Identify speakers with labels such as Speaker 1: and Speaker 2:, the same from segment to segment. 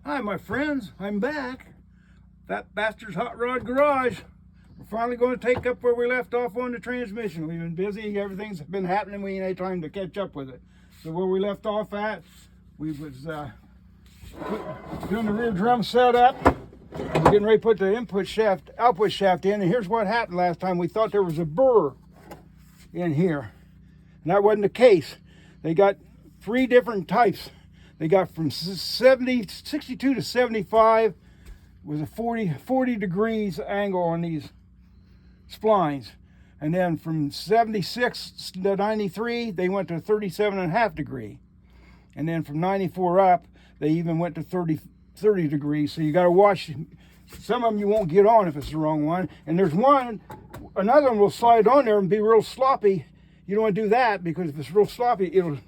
Speaker 1: Hi, my friends. I'm back. That bastard's hot rod garage. We're finally going to take up where we left off on the transmission. We've been busy. Everything's been happening. We ain't had time to catch up with it. So where we left off at, we was doing the rear drum setup. We're getting ready to put the output shaft in. And here's what happened last time. We thought there was a burr in here. And that wasn't the case. They got three different types. They got from 62 to 75 with a 40 degrees angle on these splines. And then from 76 to 93, they went to 37.5 degree. And then from 94 up, they even went to 30 degrees. So you got to watch. Some of them you won't get on if it's the wrong one. And there's another one will slide on there and be real sloppy. You don't want to do that because if it's real sloppy, it'll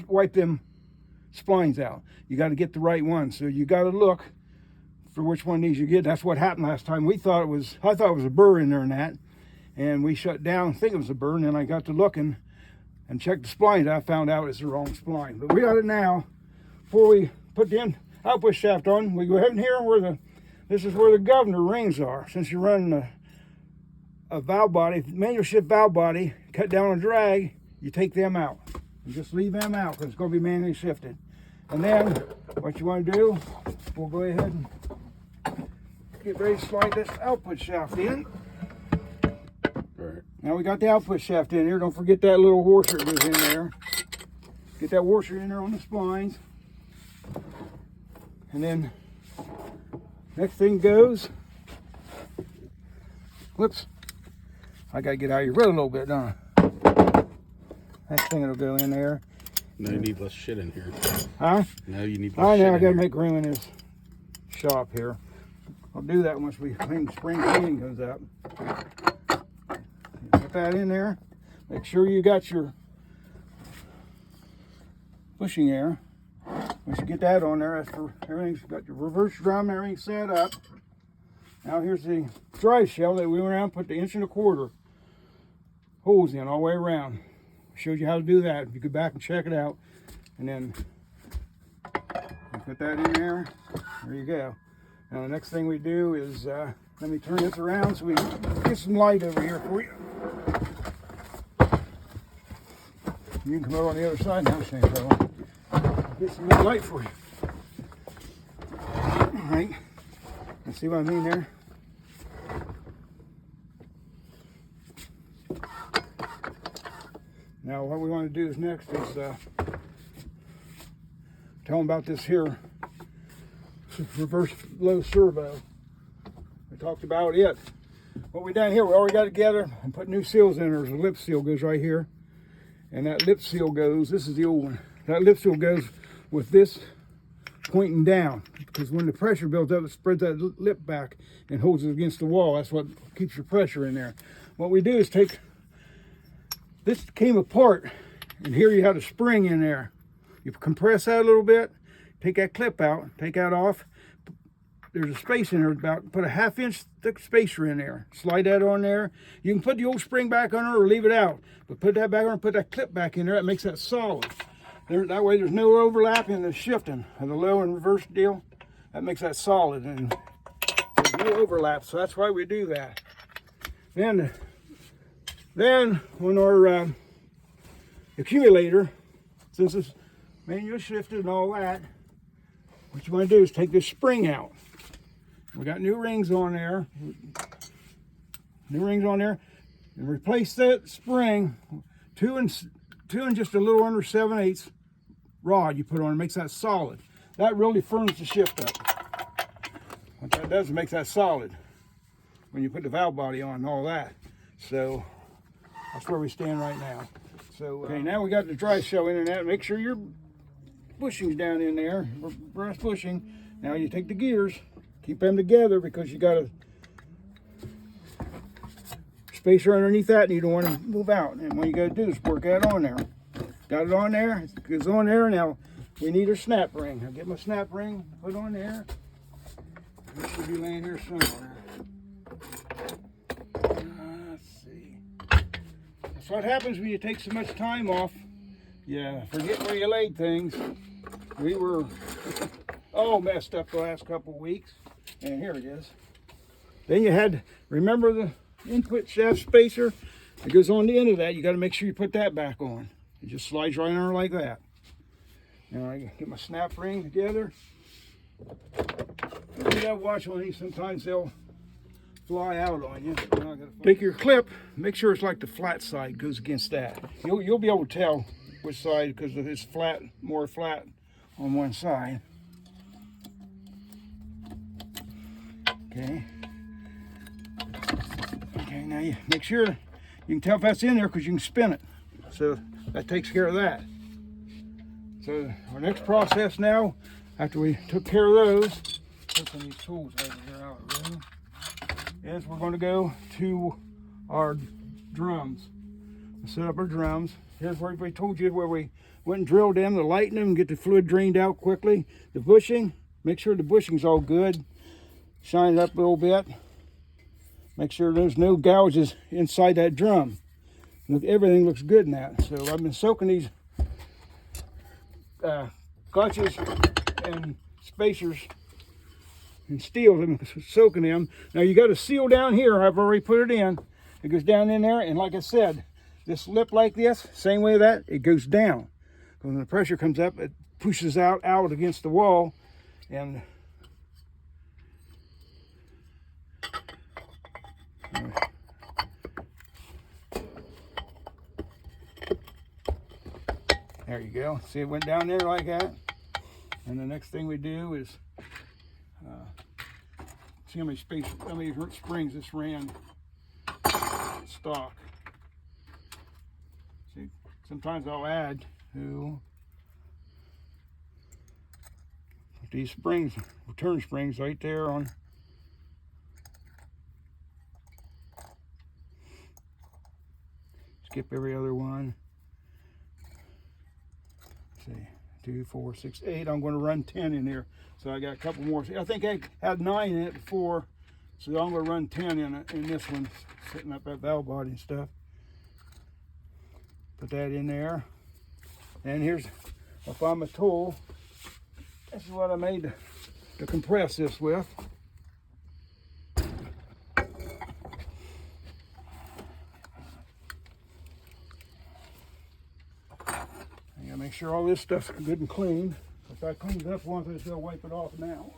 Speaker 1: wipe them splines out. You got to get the right one. So you got to look for which one of these you get. That's what happened last time. I thought it was a burr in there and that. And we shut down, think it was a burr, and then I got to looking and checked the splines. I found out it's the wrong spline. But we got it now. Before we put the output shaft on, we go ahead and here this is where the governor rings are. Since you're running a valve body, manual shift valve body, cut down on drag, you take them out. You just leave them out because it's going to be manually shifted. And then what you want to do, we'll go ahead and get ready to slide this output shaft in.
Speaker 2: Right.
Speaker 1: Now we got the output shaft in here. Don't forget that little washer that goes in there. Get that washer in there on the splines. And then next thing goes, whoops, I got to get out of your road a little bit, don't I? Next thing it'll go in there.
Speaker 2: Now you need less shit in here.
Speaker 1: Huh?
Speaker 2: Now you need less shit
Speaker 1: I
Speaker 2: in
Speaker 1: got to
Speaker 2: here.
Speaker 1: make room in this shop here. I'll do that once spring cleaning goes up. Put that in there. Make sure you got your bushing air. Once you get that on there, that's for everything's got your reverse drum and everything set up. Now here's the dry shell that we went around and put the 1.25 inch holes in all the way around. Showed you how to do that. You go back and check it out. And then you put that in there. There you go. Now the next thing we do is, let me turn this around so we can get some light over here for you. You can come over on the other side now, Shane. Get some more light for you. All right. You see what I mean there? Now what we want to do is next is tell them about this here reverse low servo. We talked about it. What we done here, we already got together and put new seals in there. There's a lip seal goes right here. And that lip seal goes, this is the old one. That lip seal goes with this pointing down. Because when the pressure builds up, it spreads that lip back and holds it against the wall. That's what keeps your pressure in there. What we do is take, this came apart, and here you have a spring in there. You compress that a little bit, take that clip out, take that off. There's a space in there, put a 1/2 inch thick spacer in there. Slide that on there. You can put the old spring back on there or leave it out. But put that back on and put that clip back in there. That makes that solid. That way there's no overlap in the shifting of the low and reverse deal. That makes that solid and there's no overlap. So that's why we do that. Then on our accumulator, since it's manual shifted and all that, what you want to do is take this spring out. We got new rings on there. And replace that spring, two and just a little under 7/8 rod you put on. It makes that solid. That really firms the shift up. What that does is makes that solid when you put the valve body on and all that. So that's where we stand right now. So okay, now we got the dry shell in and that. Make sure your bushing's down in there, brass bushing. Now you take the gears, keep them together because you got a spacer underneath that and you don't want to move out. And what you got to do is work that on there. Got it on there, it goes on there. Now we need a snap ring. I'll get my snap ring, put on there. It should be laying here somewhere. Let's see. That's what happens when you take so much time off. Yeah, forget where you laid things. We were all messed up the last couple of weeks. And here it is. Then you had, remember the input shaft spacer? It goes on the end of that. You got to make sure you put that back on. It just slides right on like that. Now I get my snap ring together. You got to watch on these. Sometimes they'll fly out on you. Take your clip. Make sure it's like the flat side goes against that. You'll be able to tell which side because it's flat, more flat on one side. Okay. Okay. Now you make sure you can tell if that's in there because you can spin it. So that takes care of that. So our next process now, after we took care of those, put some of these tools over here out of the room, is we're going to go to our drums. Set up our drums. Here's where we told you where we went and drilled them to lighten them and get the fluid drained out quickly. The bushing, make sure the bushing's all good. Shine it up a little bit. Make sure there's no gouges inside that drum. Look, everything looks good in that. So I've been soaking these clutches and spacers and steel them, soaking them. Now you got a seal down here. I've already put it in. It goes down in there, and like I said, this lip like this, same way that it goes down. When the pressure comes up, it pushes out against the wall, and there you go. See, it went down there like that. And the next thing we do is see how many springs this ran stock. See, sometimes I'll add to these springs, return springs right there on. Skip every other one. Let's see, 2, 4, 6, 8. I'm going to run 10 in here. So I got a couple more. I think I had 9 in it before. So I'm going to run 10 in this one, setting up that valve body and stuff. Put that in there. And here's, I'll find my tool. This is what I made to compress this with. I gotta make sure all this stuff's good and clean. If I clean it up once, I just gotta wipe it off now.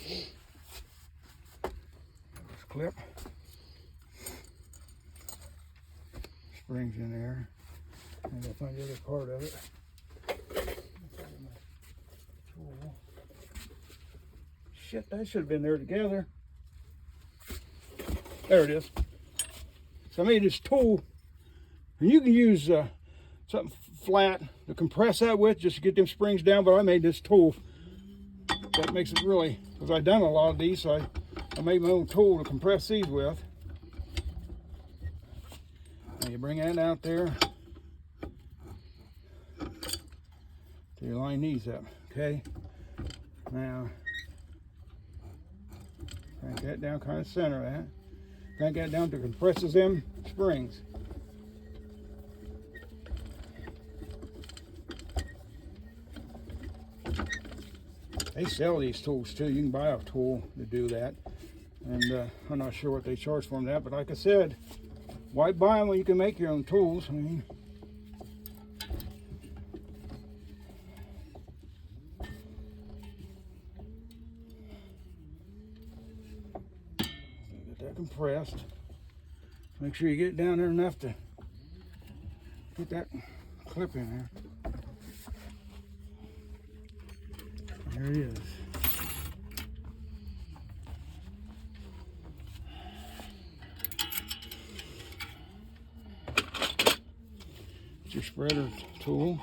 Speaker 1: This clip. Springs in there. I gotta find the other part of it. Shit, that should have been there together. There it is. So I made this tool, and you can use something flat to compress that with, just to get them springs down, but I made this tool. That makes it really, because I've done a lot of these, so I made my own tool to compress these with. Now you bring that out there till you line these up, okay? Now, crank that down, kind of center that. Crank that down to compresses them springs. They sell these tools too. You can buy a tool to do that. And I'm not sure what they charge for that, but like I said, why buy them when you can make your own tools? I mean, get that compressed. Make sure you get it down there enough to get that clip in there. There it is. It's your spreader tool.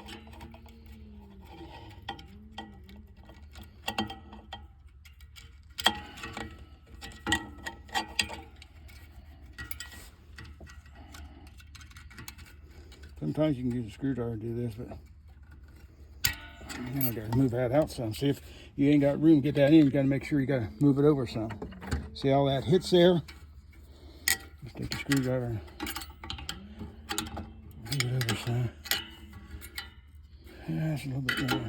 Speaker 1: Sometimes you can use a screwdriver to do this, but I gotta move that out some. See, if you ain't got room to get that in, you gotta make sure you gotta move it over some. See how that hits there? Just take the screwdriver and move it over some. That's a little bit more.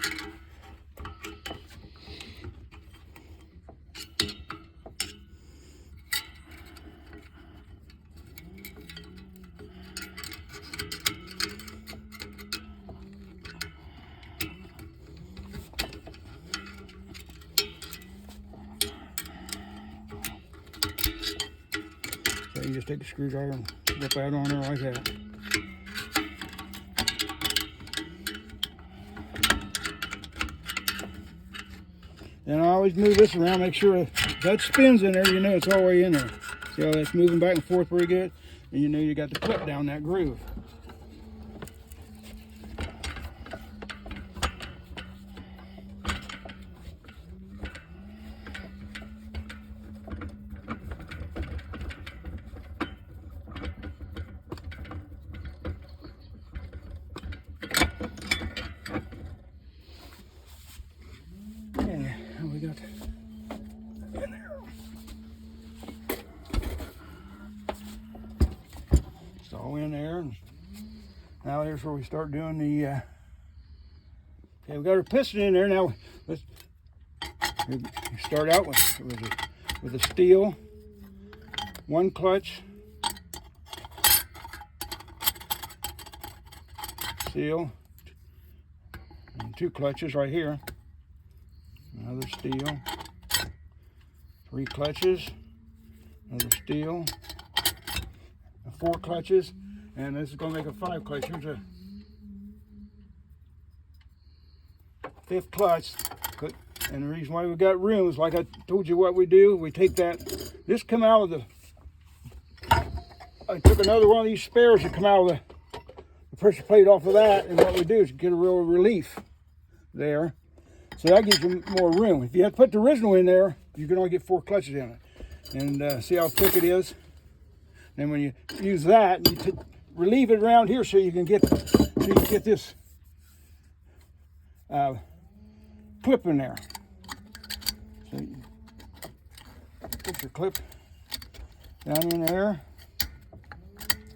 Speaker 1: So you just take the screwdriver and whip that on there like that. And I always move this around, make sure if that spins in there, you know it's all the way in there. See how that's moving back and forth pretty good? And you know you got the clip down that groove. We got in there. It's all in there, and now here's where we start doing the. Okay, we got our piston in there now. Let's start out with a steel, one clutch, steel, and two clutches right here. Another steel, three clutches, another steel, and four clutches, and this is going to make a five clutch. Here's a fifth clutch, and the reason why we got room is like I told you what we do. We take this come out of I took another one of these spares that come out of the pressure plate off of that, and what we do is get a real relief there. So that gives you more room. If you had put the original in there, you can only get four clutches in it. And see how thick it is? And when you use that, you relieve it around here so you can get this clip in there. So you put your clip down in there,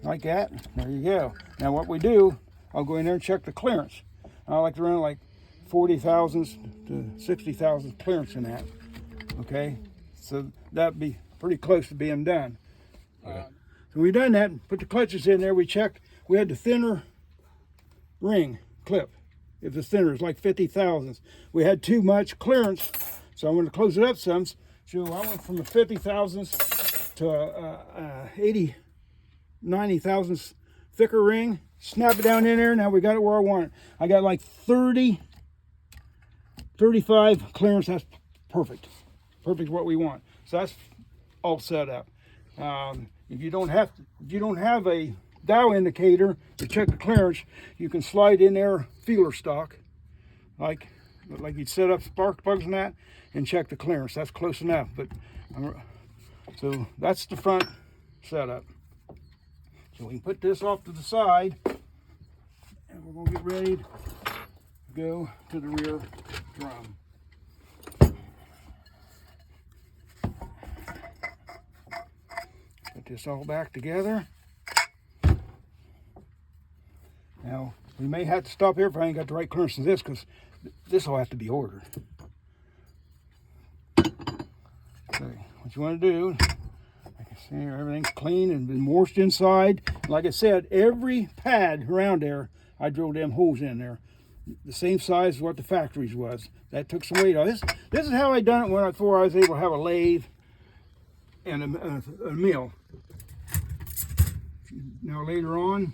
Speaker 1: like that. There you go. Now what we do, I'll go in there and check the clearance. I like to run like 40 thousandths to 60 thousandths clearance in that. Okay, so that'd be pretty close to being done.
Speaker 2: Okay.
Speaker 1: So we done that, put the clutches in there. We checked. We had the thinner ring clip. If the thinner is like 50 thousandths, we had too much clearance, so I'm going to close it up some. So I went from a 50 thousandths to 80, 90 thousandths thicker ring. Snap it down in there. Now we got it where I want it. I got like 30. 35 clearance, that's perfect. Perfect what we want. So that's all set up. If you don't have a dial indicator to check the clearance, you can slide in there feeler stock, like you'd set up spark plugs and that, and check the clearance. That's close enough. But so that's the front setup. So we can put this off to the side, and we're gonna get ready to go to the rear drum. Put this all back together. Now, we may have to stop here if I ain't got the right clearance in this, because this will have to be ordered. Okay, what you want to do, like I say, everything's clean and been washed inside. Like I said, every pad around there, I drilled them holes in there. The same size as what the factory's was. That took some weight off. This is how I done it before I was able to have a lathe and a mill. Now later on,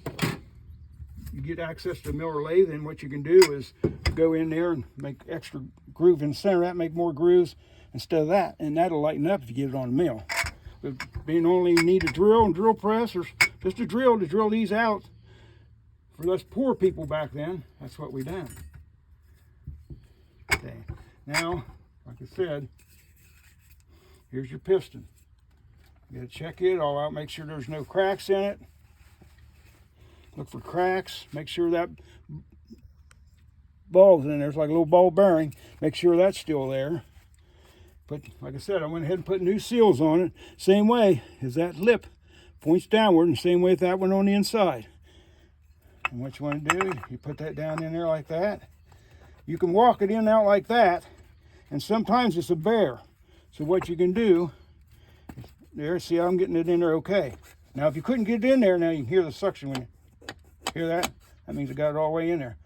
Speaker 1: you get access to a mill or lathe, and what you can do is go in there and make extra groove in the center of that, make more grooves instead of that, and that'll lighten up if you get it on a mill. But being only you need a drill and drill press, or just a drill to drill these out. For us poor people back then, that's what we done. Okay, now, like I said, here's your piston. You gotta check it all out, make sure there's no cracks in it. Look for cracks, make sure that ball's in there. It's like a little ball bearing. Make sure that's still there. But like I said, I went ahead and put new seals on it. Same way as that lip points downward, and same way with that one on the inside. And what you want to do, you put that down in there like that. You can walk it in and out like that, and sometimes it's a bear. So what you can do, there, see how I'm getting it in there okay. Now if you couldn't get it in there, now you can hear the suction when you hear that. That means it got it all the way in there.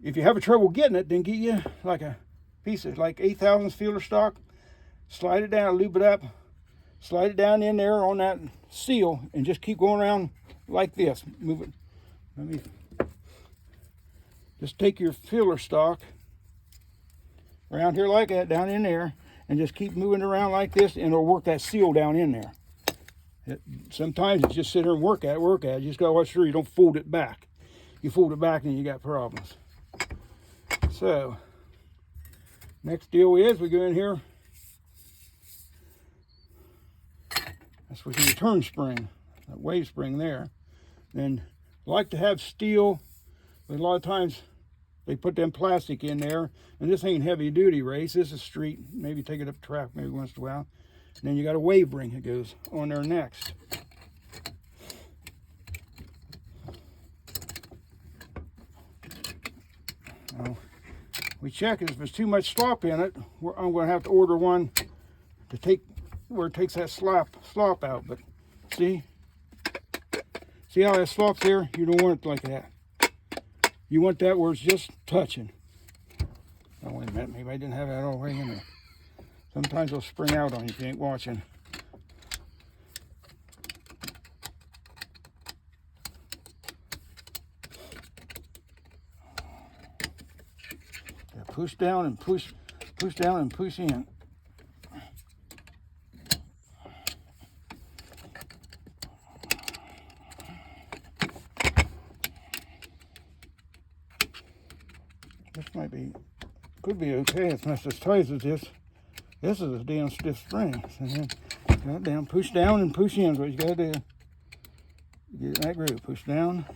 Speaker 1: If you have trouble getting it, then get you like a piece of like 8/1000 feeler stock, slide it down, lube it up, slide it down in there on that seal, and just keep going around like this. Move it. Let me just take your feeler stock around here like that, down in there, and just keep moving around like this, and it'll work that seal down in there. Sometimes it's just sit here and work at it. You just gotta watch sure you don't fold it back. You fold it back and you got problems. So, next deal is we go in here. That's with your turn spring, that wave spring there. Then I like to have steel, but a lot of times they put them plastic in there. And this ain't heavy duty race. This is street. Maybe take it up track maybe once in a while. And then you got a wave ring that goes on there next. Now, we check it. If there's too much slop in it, I'm going to have to order one to take where it takes that slop out. But see how that slop's there? You don't want it like that. You want that where it's just touching. Oh, wait a minute. Maybe I didn't have that all the way in there. Sometimes they'll spring out on you if you ain't watching. Yeah, push down and push down and push in. This could be okay. It's not as tight as this. This is a damn stiff spring. So then, goddamn, push down and push in is what you gotta do. Get in that groove. Push down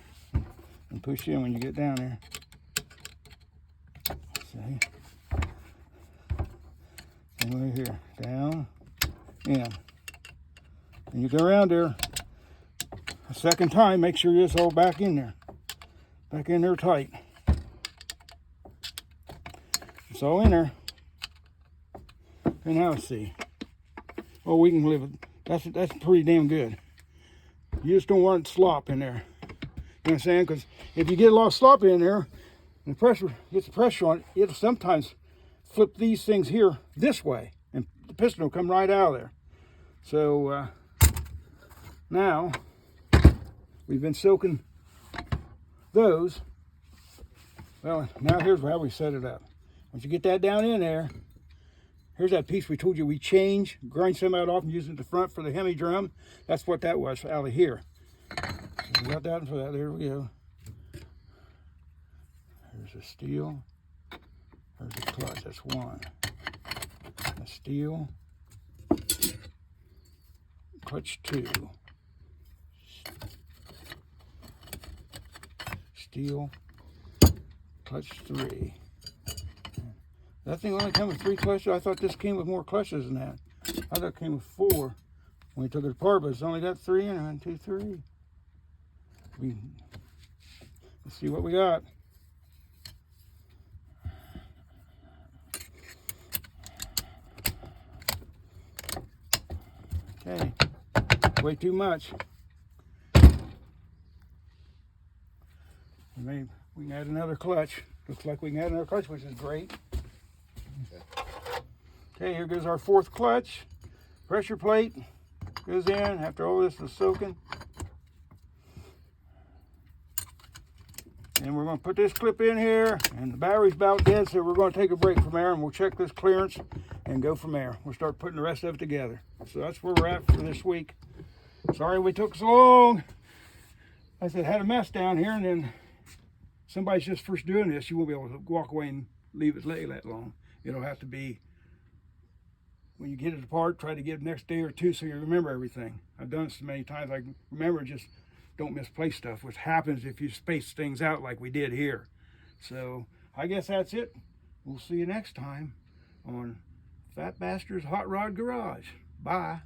Speaker 1: and push in when you get down there. See? Same way here. Down, in. And you go around there a second time. Make sure it's all back in there. Back in there tight. It's all in there. And now let's see. Oh, we can live with that's pretty damn good. You just don't want slop in there. You know what I'm saying? Because if you get a lot of slop in there, and the pressure gets the pressure on it, it'll sometimes flip these things here this way, and the piston will come right out of there. So now we've been soaking those. Well, now here's how we set it up. Once you get that down in there, here's that piece we told you we change, grind some out off and use it at the front for the hemi drum. That's what that was out of here. So we got that for that. There we go. There's a steel. There's a clutch. That's one. A steel. Clutch 2. Steel. Clutch 3. That thing only came with 3 clutches. I thought this came with more clutches than that. I thought it came with 4 when we took it apart, but it's only got 3 in it. 1, 2, 3. Let's see what we got. Okay, way too much. Maybe we can add another clutch. Looks like we can add another clutch, which is great. Okay, here goes our 4th clutch. Pressure plate goes in after all this is soaking. And we're going to put this clip in here, and the battery's about dead, so we're going to take a break from there, and we'll check this clearance and go from there. We'll start putting the rest of it together. So that's where we're at for this week. Sorry we took so long. I said, had a mess down here, and then somebody's just first doing this. You won't be able to walk away and leave it lay that long. It'll have to be, when you get it apart, try to get it next day or 2 so you remember everything. I've done it so many times. I remember, just don't misplace stuff, which happens if you space things out like we did here. So I guess that's it. We'll see you next time on Fat Bastard's Hot Rod Garage. Bye.